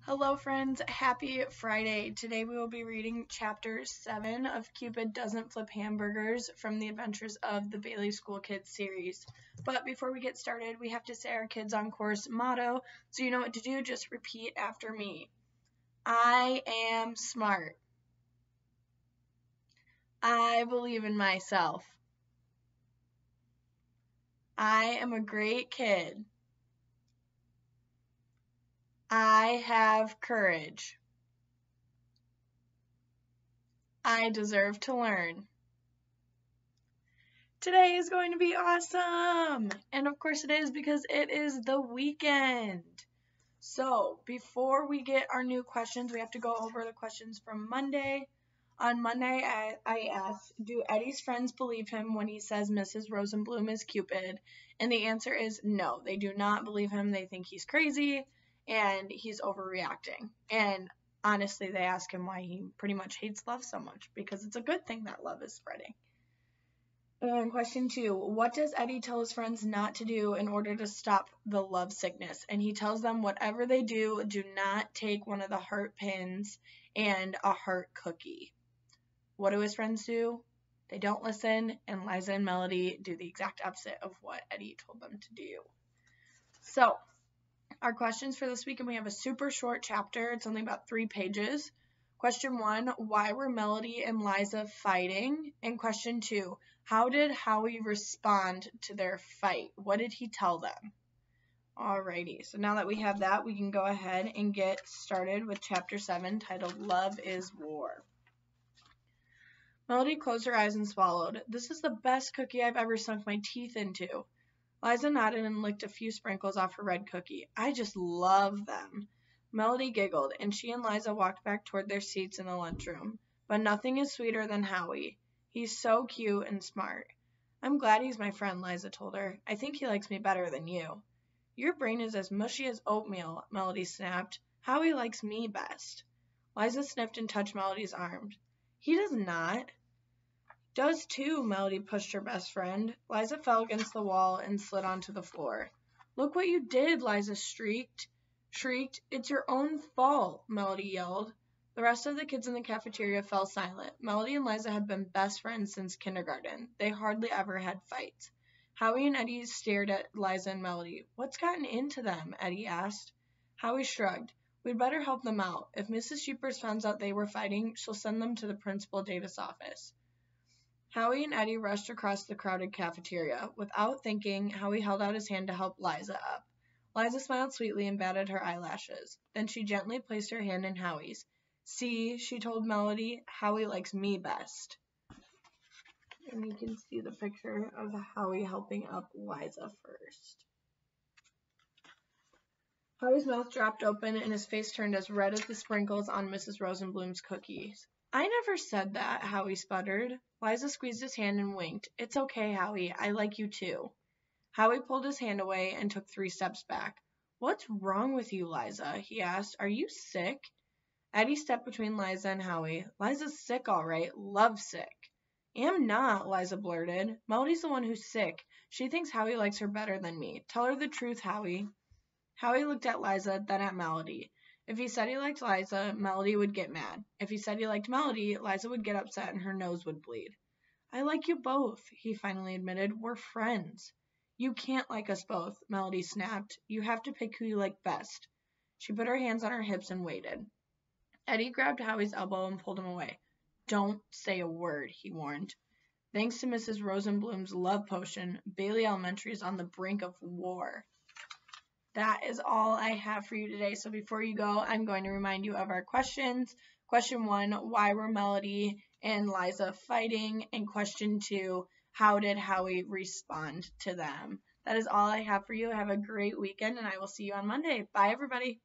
Hello friends, happy Friday. Today we will be reading chapter 7 of Cupid Doesn't Flip Hamburgers from the Adventures of the Bailey School Kids series. But before we get started, we have to say our Kids on Course motto, so you know what to do, just repeat after me. I am smart. I believe in myself. I am a great kid. I have courage. I deserve to learn. Today is going to be awesome! And of course it is because it is the weekend. So before we get our new questions, we have to go over the questions from Monday. On Monday, I asked, do Eddie's friends believe him when he says Mrs. Rosenblum is Cupid? And the answer is no, they do not believe him. They think he's crazy and he's overreacting. And honestly, they ask him why he pretty much hates love so much, because it's a good thing that love is spreading. And question 2, what does Eddie tell his friends not to do in order to stop the love sickness? And he tells them whatever they do, do not take one of the heart pins and a heart cookie. What do his friends do? They don't listen, and Liza and Melody do the exact opposite of what Eddie told them to do. So, our questions for this week, and we have a super short chapter. It's only about 3 pages. Question 1, why were Melody and Liza fighting? And question 2, how did Howie respond to their fight? What did he tell them? Alrighty, so now that we have that, we can go ahead and get started with chapter 7, titled Love is War. Melody closed her eyes and swallowed. This is the best cookie I've ever sunk my teeth into. Liza nodded and licked a few sprinkles off her red cookie. I just love them. Melody giggled, and she and Liza walked back toward their seats in the lunchroom. But nothing is sweeter than Howie. He's so cute and smart. I'm glad he's my friend, Liza told her. I think he likes me better than you. Your brain is as mushy as oatmeal, Melody snapped. Howie likes me best. Liza sniffed and touched Melody's arm. He does not. Does too, Melody pushed her best friend. Liza fell against the wall and slid onto the floor. Look what you did, Liza shrieked. It's your own fault, Melody yelled. The rest of the kids in the cafeteria fell silent. Melody and Liza had been best friends since kindergarten. They hardly ever had fights. Howie and Eddie stared at Liza and Melody. What's gotten into them? Eddie asked. Howie shrugged. We'd better help them out. If Mrs. Sheepers finds out they were fighting, she'll send them to the Principal Davis office. Howie and Eddie rushed across the crowded cafeteria. Without thinking, Howie held out his hand to help Liza up. Liza smiled sweetly and batted her eyelashes. Then she gently placed her hand in Howie's. See, she told Melody, Howie likes me best. And you can see the picture of Howie helping up Liza first. Howie's mouth dropped open and his face turned as red as the sprinkles on Mrs. Rosenblum's cookies. I never said that, Howie sputtered. Liza squeezed his hand and winked. It's okay, Howie. I like you too. Howie pulled his hand away and took 3 steps back. What's wrong with you, Liza? He asked. Are you sick? Eddie stepped between Liza and Howie. Liza's sick, all right. Lovesick. Am not, Liza blurted. Melody's the one who's sick. She thinks Howie likes her better than me. Tell her the truth, Howie. Howie looked at Liza, then at Melody. If he said he liked Liza, Melody would get mad. If he said he liked Melody, Liza would get upset and her nose would bleed. I like you both, he finally admitted. We're friends. You can't like us both, Melody snapped. You have to pick who you like best. She put her hands on her hips and waited. Eddie grabbed Howie's elbow and pulled him away. Don't say a word, he warned. Thanks to Mrs. Rosenblum's love potion, Bailey Elementary is on the brink of war. That is all I have for you today. So before you go, I'm going to remind you of our questions. Question 1, why were Melody and Liza fighting? And question 2, how did Howie respond to them? That is all I have for you. Have a great weekend, and I will see you on Monday. Bye, everybody.